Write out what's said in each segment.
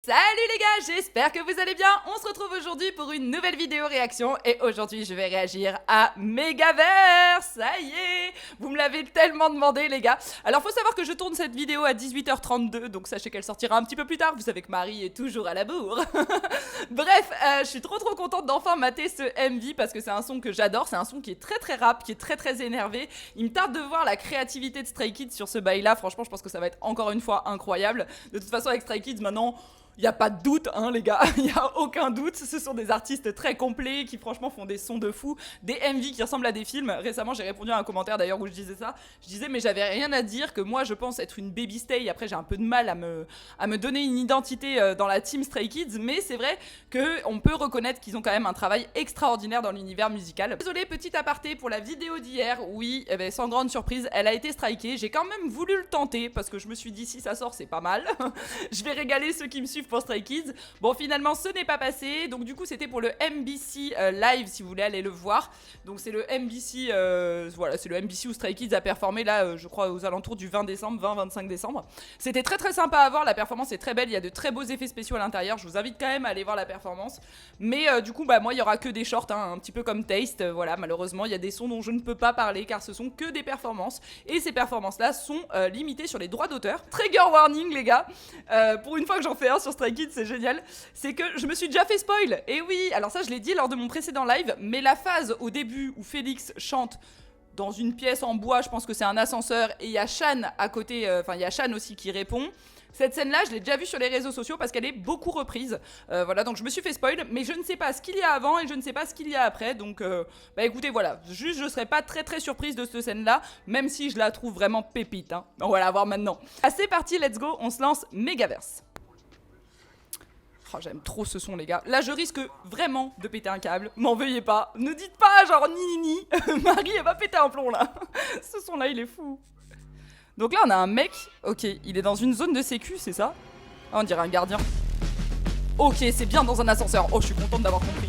Salut les gars, j'espère que vous allez bien. On se retrouve aujourd'hui pour une nouvelle vidéo réaction et aujourd'hui je vais réagir à Megaverse. Ça y est, vous me l'avez tellement demandé les gars. Alors faut savoir que je tourne cette vidéo à 18h32, donc sachez qu'elle sortira un petit peu plus tard. Vous savez que Marie est toujours à la bourre. Bref, je suis trop contente d'enfin mater ce MV parce que c'est un son que j'adore. C'est un son qui est très rap, qui est très énervé. Il me tarde de voir la créativité de Stray Kids sur ce bail là. Franchement je pense que ça va être encore une fois incroyable. De toute façon avec Stray Kids maintenant, il n'y a pas de doute, hein, les gars, il n'y a aucun doute. Ce sont des artistes très complets qui, franchement, font des sons de fou, des MV qui ressemblent à des films. Récemment, j'ai répondu à un commentaire d'ailleurs où je disais ça. Je disais, mais j'avais rien à dire, que moi, je pense être une baby stay. Après, j'ai un peu de mal à me donner une identité dans la team Stray Kids, mais c'est vrai qu'on peut reconnaître qu'ils ont quand même un travail extraordinaire dans l'univers musical. Désolé, petit aparté pour la vidéo d'hier. Oui, eh ben, sans grande surprise, elle a été strikée. J'ai quand même voulu le tenter parce que je me suis dit, si ça sort, c'est pas mal. Je vais régaler ceux qui me suivent pour Stray Kids. Bon, finalement, ce n'est pas passé. Donc, du coup, c'était pour le MBC Live, si vous voulez aller le voir. Donc, c'est le MBC, voilà, c'est le MBC où Stray Kids a performé, là, je crois, aux alentours du 20 décembre, 20-25 décembre. C'était très sympa à voir. La performance est très belle. Il y a de très beaux effets spéciaux à l'intérieur. Je vous invite quand même à aller voir la performance. Mais, du coup, bah, moi, il y aura que des shorts, hein, un petit peu comme Taste. Voilà, malheureusement, il y a des sons dont je ne peux pas parler car ce sont que des performances. Et ces performances-là sont limitées sur les droits d'auteur. Trigger warning, les gars. Pour une fois que j'en fais un sur Stray Kids, c'est génial, c'est que je me suis déjà fait spoil. Et oui, alors ça je l'ai dit lors de mon précédent live, mais la phase au début où Félix chante dans une pièce en bois, je pense que c'est un ascenseur, et il y a Shan à côté, enfin il y a Shan aussi qui répond. Cette scène-là, je l'ai déjà vue sur les réseaux sociaux parce qu'elle est beaucoup reprise. Voilà, donc je me suis fait spoil, mais je ne sais pas ce qu'il y a avant et je ne sais pas ce qu'il y a après. Donc, bah écoutez, voilà, juste je serais pas très surprise de cette scène-là, même si je la trouve vraiment pépite. Hein. On va la voir maintenant. Ah, c'est parti, let's go, on se lance Megaverse. Oh, j'aime trop ce son les gars. Là je risque vraiment de péter un câble. M'en veuillez pas. Ne dites pas genre ni. Marie elle va péter un plomb là. Ce son là il est fou. Donc là on a un mec. Ok, il est dans une zone de sécu, c'est ça? Ah, on dirait un gardien. Ok, c'est bien dans un ascenseur. Oh, je suis contente d'avoir compris.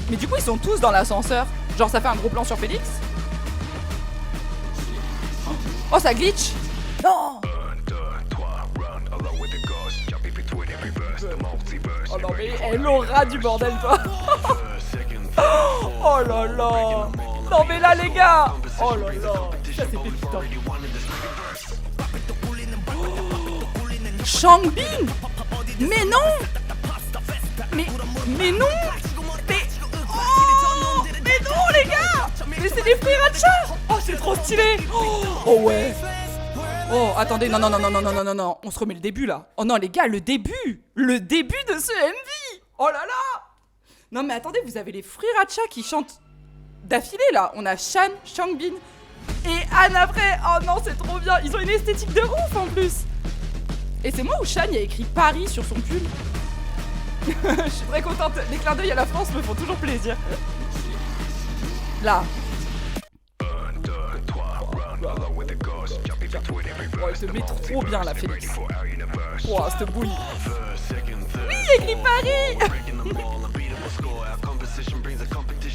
Mais du coup ils sont tous dans l'ascenseur. Genre ça fait un gros plan sur Félix. Oh, ça glitch. Non. Oh non mais elle aura du bordel toi. Oh là là. Non mais là les gars. Oh là là. Ça c'était putain. Changbin. Mais non. Mais non. Mais oh. Mais non les gars. Mais c'est des frères Hacha. Oh c'est trop stylé. Oh ouais. Oh, attendez, non, on se remet le début là. Oh non, les gars, le début de ce MV. Oh là là. Non, mais attendez, vous avez les Free Racha qui chantent d'affilée là. On a Shan, Changbin et Anne après. Oh non, c'est trop bien. Ils ont une esthétique de ouf en plus. Et c'est moi ou Shan, il y a écrit Paris sur son pull. Je suis très contente. Les clins d'œil à la France me font toujours plaisir. Là. Oh, il se met trop bien la Félix. Oh, cette bouille. Oui, écrit Paris.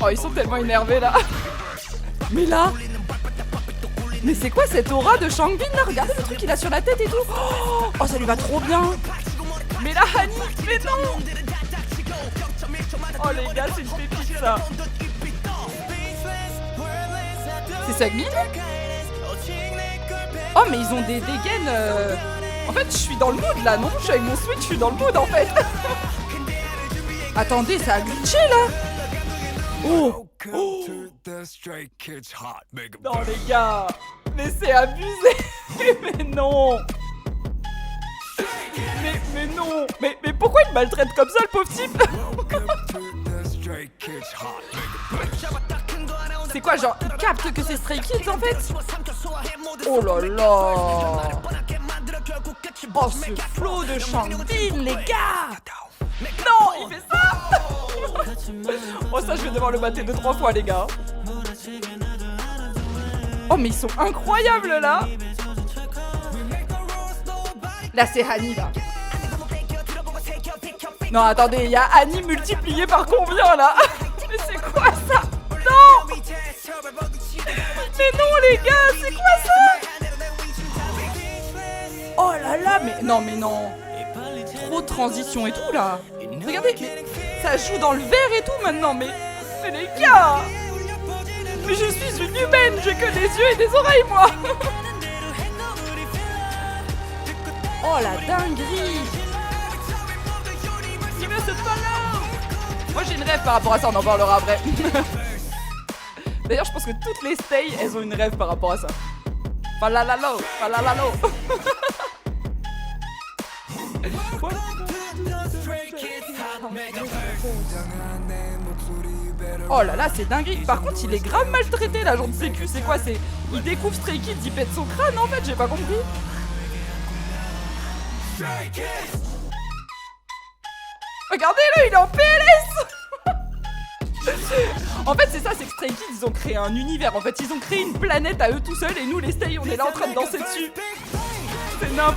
Oh, ils sont tellement énervés là. Mais là. Mais c'est quoi cette aura de Changbin là? Regardez le truc qu'il a sur la tête et tout. Oh, ça lui va trop bien. Mais là, Hani, mais non. Oh les gars, c'est une pépite ça. C'est Sagmin? Oh mais ils ont des dégaines En fait je suis dans le mood là, non? Je suis avec mon Switch, je suis dans le mood en fait. Attendez, ça a glitché là. Oh, oh. Non les gars. Mais c'est abusé. Mais non. Mais non. Mais pourquoi il maltraite comme ça le pauvre type? C'est quoi, genre, il capte que c'est Stray Kids en fait? Oh là là. Oh, ce flow de Changbin, les gars. Non, il fait ça. Oh, ça, je vais devoir le battre 2-3 fois, les gars. Oh, mais ils sont incroyables, là. Là, c'est Hani, là. Non, attendez, il y a Hani multiplié par combien, là? Mais c'est quoi ça? Non. Mais non les gars, c'est quoi ça? Oh là là, mais non, mais non. Trop de transition et tout là. Regardez, mais ça joue dans le vert et tout maintenant, mais les gars. Mais je suis une humaine, j'ai que des yeux et des oreilles moi. Oh la dinguerie. Moi j'ai une rêve par rapport à ça, on en parlera après. D'ailleurs je pense que toutes les stays, elles ont une rêve par rapport à ça. Falalalo, falalalo. Oh là là, c'est dingue. Par contre, il est grave maltraité, l'agent de sécu. C'est quoi? Il découvre Stray Kids, il pète son crâne en fait, j'ai pas compris. Regardez-le, il est en PLS. En fait, c'est ça, c'est que Stray Kids, ils ont créé un univers. En fait, ils ont créé une planète à eux tout seuls et nous, les stays, on est là en train de danser dessus. C'est n'importe.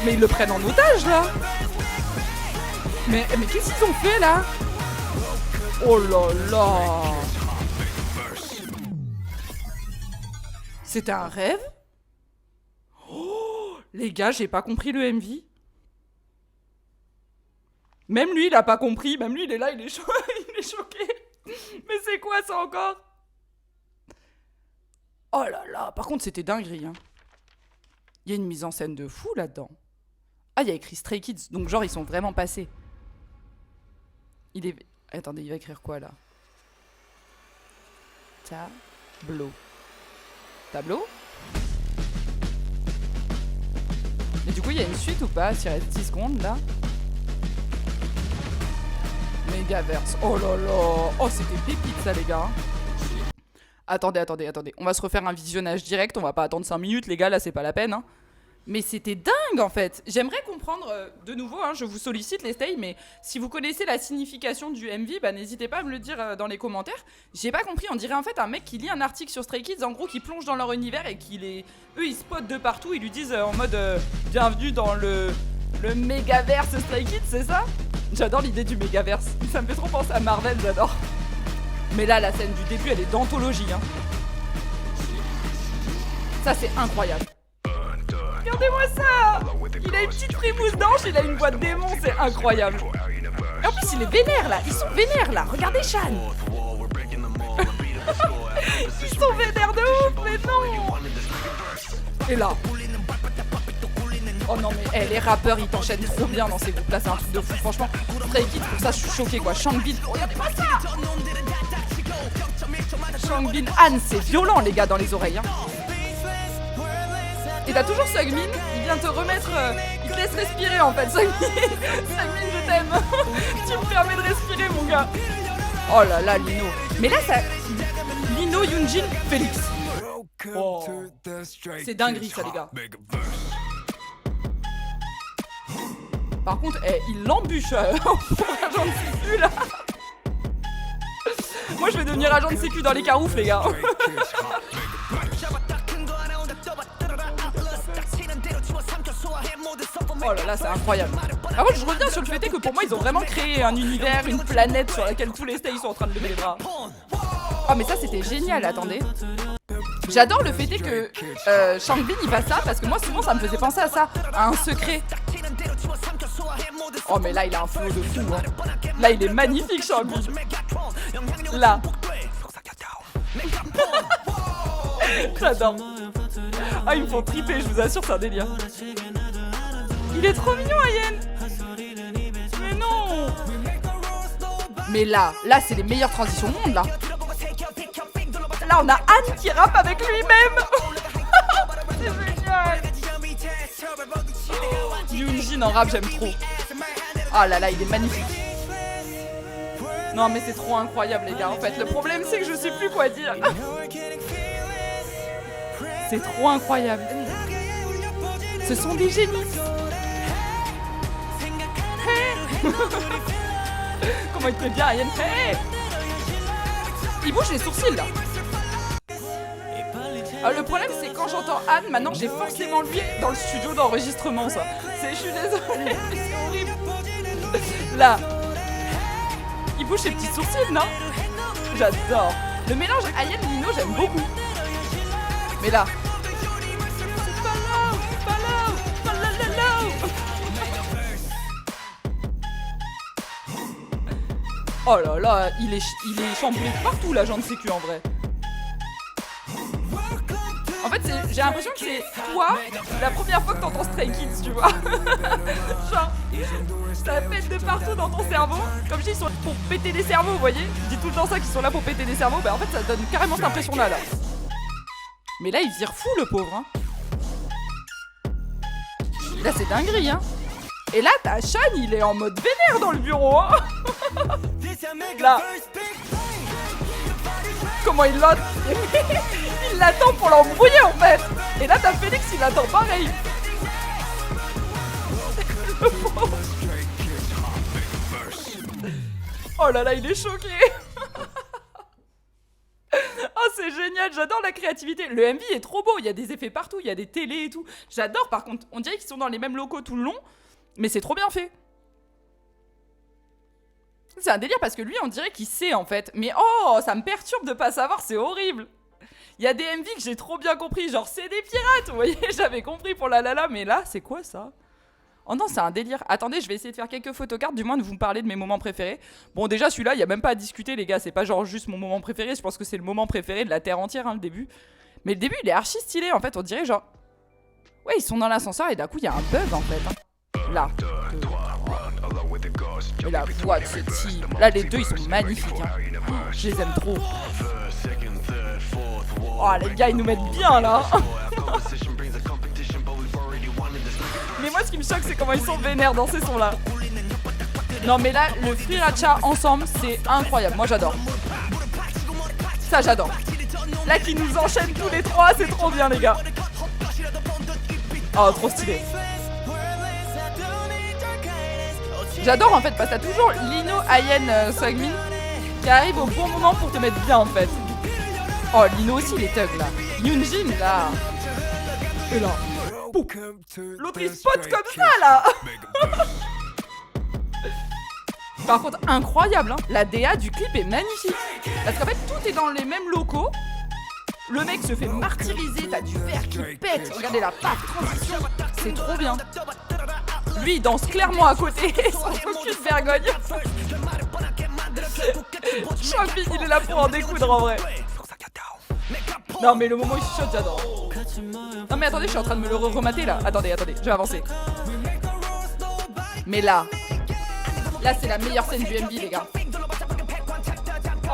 Mais ils le prennent en otage là. Mais qu'est-ce qu'ils ont fait là? Oh là là. C'était un rêve? Oh, les gars, j'ai pas compris le MV. Même lui, il a pas compris. Même lui, il est là, il est choqué. Mais c'est quoi ça encore? Oh là là. Par contre, c'était dinguerie. Hein. Il y a une mise en scène de fou là-dedans. Ah, il y a écrit Stray Kids. Donc genre, ils sont vraiment passés. Attendez, il va écrire quoi là? Tableau. Tableau? Et du coup, il y a une suite ou pas? S'il reste 10 secondes là. Megaverse. Oh là là. Oh, c'était pépite ça, les gars. Attendez. On va se refaire un visionnage direct. On va pas attendre 5 minutes, les gars. Là, c'est pas la peine. Hein. Mais c'était dingue en fait. J'aimerais comprendre de nouveau, hein, je vous sollicite les stays, mais si vous connaissez la signification du MV, bah n'hésitez pas à me le dire dans les commentaires. J'ai pas compris, on dirait en fait un mec qui lit un article sur Stray Kids, en gros qui plonge dans leur univers et eux ils spotent de partout, ils lui disent en mode bienvenue dans le mégaverse Stray Kids, c'est ça? J'adore l'idée du mégaverse, ça me fait trop penser à Marvel, j'adore. Mais là la scène du début elle est d'anthologie, hein. Ça c'est incroyable. Regardez-moi ça! Il a une petite frimousse d'ange, il a une voix de démon, c'est incroyable. Et en plus, il est vénère là, ils sont vénères là, regardez Shan! Ils sont vénères de ouf, mais non! Et là. Oh non, mais les rappeurs ils t'enchaînent trop bien dans ces groupes là, c'est un truc de fou, franchement. Stray Kids, pour ça je suis choquée quoi. Changbin, regardez-moi ça! Changbin Han, c'est violent les gars dans les oreilles, hein. Et t'as toujours Seungmin, il vient te remettre, il te laisse respirer en fait, Seungmin, Seungmin je t'aime, tu me permets de respirer mon gars. Oh là là Lino, mais là ça, Lino, Yoonjin, Félix. Oh. C'est dinguerie ça les gars. Par contre, il l'embûche pour agent de sécu là. Moi je vais devenir agent de sécu dans les caroufs les gars. Oh là là, c'est incroyable. Par contre, je reviens sur le fait que pour moi, ils ont vraiment créé un univers, une planète sur laquelle tous les stays sont en train de lever les bras. Oh, mais ça, c'était génial, attendez. J'adore le fait que Changbin, il fasse ça, parce que moi, souvent, ça me faisait penser à ça, à un secret. Oh, mais là, il a un flow de fou. Hein. Là, il est magnifique, Changbin. Là. J'adore. Ah, ils me font triper, je vous assure, c'est un délire. Il est trop mignon, Ayen. Mais non. Mais là, c'est les meilleures transitions au monde, là. Là, on a Anne qui rappe avec lui-même. C'est génial. Yoonjin en rap, j'aime trop. Ah là là, il est magnifique. Non, mais c'est trop incroyable, les gars. En fait, le problème, c'est que je sais plus quoi dire. C'est trop incroyable. Ce sont des génies. Hey. Comment il te fait bien, Ayen? Hey. Il bouge les sourcils là. Alors, le problème c'est quand j'entends Anne, maintenant j'ai forcément lui dans le studio d'enregistrement ça. Je suis désolée, mais c'est horrible. Là. Il bouge ses petits sourcils, non? J'adore. Le mélange Ayen-Lino, j'aime beaucoup. Mais là. Oh là là, il est chamboulé de partout l'agent de sécu en vrai. En fait, j'ai l'impression que c'est toi la première fois que t'entends Stray Kids, tu vois. Genre, ça pète de partout dans ton cerveau. Comme je dis, ils sont là pour péter des cerveaux, vous voyez. Je dis tout le temps ça, qu'ils sont là pour péter des cerveaux. Bah en fait, ça donne carrément cette impression-là, là. Mais là, il vire fou, le pauvre, hein. Là, c'est dinguerie, hein. Et là, t'as Shan, il est en mode vénère dans le bureau, hein. Là. Comment il l'ote. Il l'attend pour l'embrouiller en fait. Et là t'as Félix, il l'attend pareil. Oh là là, il est choqué. Oh c'est génial, j'adore la créativité. Le MV est trop beau, il y a des effets partout, il y a des télés et tout. J'adore, par contre, on dirait qu'ils sont dans les mêmes locaux tout le long. Mais c'est trop bien fait. C'est un délire parce que lui on dirait qu'il sait en fait. Mais oh, ça me perturbe de pas savoir, c'est horrible. Il y a des MV que j'ai trop bien compris, genre c'est des pirates, vous voyez, j'avais compris pour la lala, mais là c'est quoi ça? Oh non, c'est un délire. Attendez, je vais essayer de faire quelques photocards, du moins de vous me parler de mes moments préférés. Bon déjà celui-là, il y a même pas à discuter les gars, c'est pas genre juste mon moment préféré, je pense que c'est le moment préféré de la terre entière, hein, le début. Mais le début il est archi stylé en fait, on dirait genre... Ouais, ils sont dans l'ascenseur et d'un coup il y a un bug en fait, hein. Là. Et la voix de ce type. Là, les deux, ils sont magnifiques. Hein. Oh, je les aime trop. Oh, les gars, ils nous mettent bien, là. Mais moi, ce qui me choque, c'est comment ils sont vénères dans ces sons-là. Non, mais là, le Friracha ensemble, c'est incroyable. Moi, j'adore. Ça, j'adore. Là, qui nous enchaînent tous les trois, c'est trop bien, les gars. Oh, trop stylé. J'adore en fait parce que t'as toujours Lino, Ayen, Swagmin qui arrive au bon moment pour te mettre bien en fait. Oh Lino aussi il est thug là. Yoonjin là. Et là. L'autre il spot comme ça là. Par contre incroyable hein. La DA du clip est magnifique. Parce qu'en fait tout est dans les mêmes locaux. Le mec se fait martyriser, t'as du verre qui pète. Regardez la transition. C'est trop bien. Lui, il danse clairement à côté, sans aucune vergogne. Chopin, il est là pour en découdre en vrai. Non, mais le moment où il chuchote, j'adore. Non, mais attendez, je suis en train de me le remater là. Attendez, je vais avancer. Mais là, c'est la meilleure scène du MV, les gars.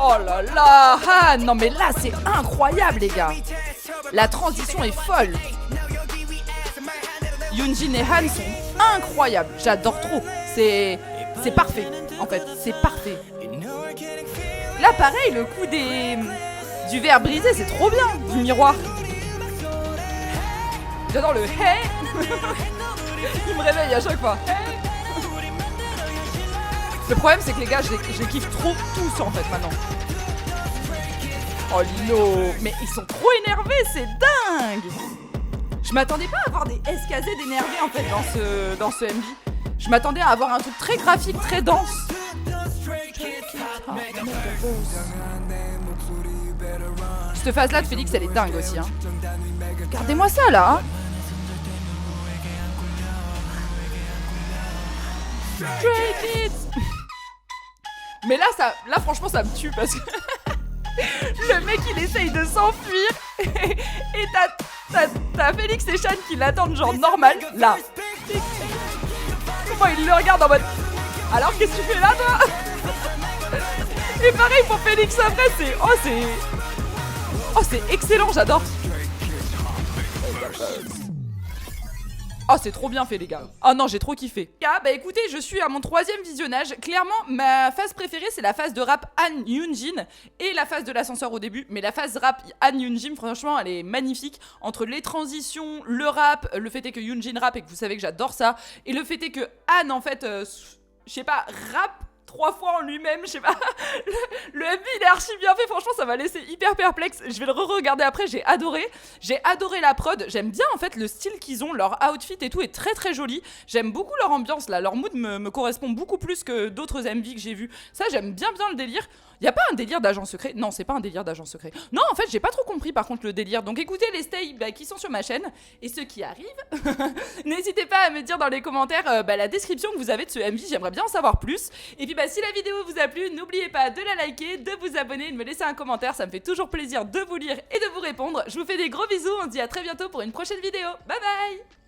Oh là là, ah, non, mais là, c'est incroyable, les gars. La transition est folle. Yoonjin et Han sont incroyables, j'adore trop. C'est parfait, en fait, c'est parfait. Là, pareil, le coup du verre brisé, c'est trop bien, du miroir. J'adore le hey. Il me réveille à chaque fois. Hey. Le problème, c'est que les gars, je les kiffe trop tous en fait maintenant. Oh Lino, mais ils sont trop énervés, c'est dingue. Je m'attendais pas à avoir des SKZ d'énervés en fait dans ce MV. Je m'attendais à avoir un truc très graphique, très dense. Cette phase là de Félix elle est dingue aussi hein. Regardez-moi ça là hein. Stray Kids. Mais là franchement ça me tue parce que le mec il essaye de s'enfuir et t'as Félix et Shan qui l'attendent genre normal là. Comment il le regarde en mode alors qu'est-ce que tu fais là toi? Et pareil pour Félix après c'est excellent, j'adore. Oh c'est trop bien fait les gars. Oh non j'ai trop kiffé. Ah bah écoutez je suis à mon 3e visionnage. Clairement ma phase préférée c'est la phase de rap Han Yoonjin et la phase de l'ascenseur au début. Mais la phase rap Han Yoonjin franchement elle est magnifique. Entre les transitions, le rap, le fait est que Yoonjin rap et que vous savez que j'adore ça. Et le fait est que Han en fait je sais pas rap 3 fois en lui-même, je sais pas. Le MV il est archi bien fait, franchement ça m'a laissé hyper perplexe. Je vais le re-regarder après, j'ai adoré la prod, j'aime bien en fait le style qu'ils ont, leur outfit et tout est très très joli. J'aime beaucoup leur ambiance là, leur mood me correspond beaucoup plus que d'autres MV que j'ai vus. Ça j'aime bien le délire. Y a pas un délire d'agent secret? Non, c'est pas un délire d'agent secret. Non, en fait, j'ai pas trop compris par contre le délire. Donc écoutez les stays qui sont sur ma chaîne et ceux qui arrivent, n'hésitez pas à me dire dans les commentaires la description que vous avez de ce MV, j'aimerais bien en savoir plus. Et puis bah si la vidéo vous a plu, n'oubliez pas de la liker, de vous abonner, de me laisser un commentaire, ça me fait toujours plaisir de vous lire et de vous répondre. Je vous fais des gros bisous, on se dit à très bientôt pour une prochaine vidéo. Bye bye.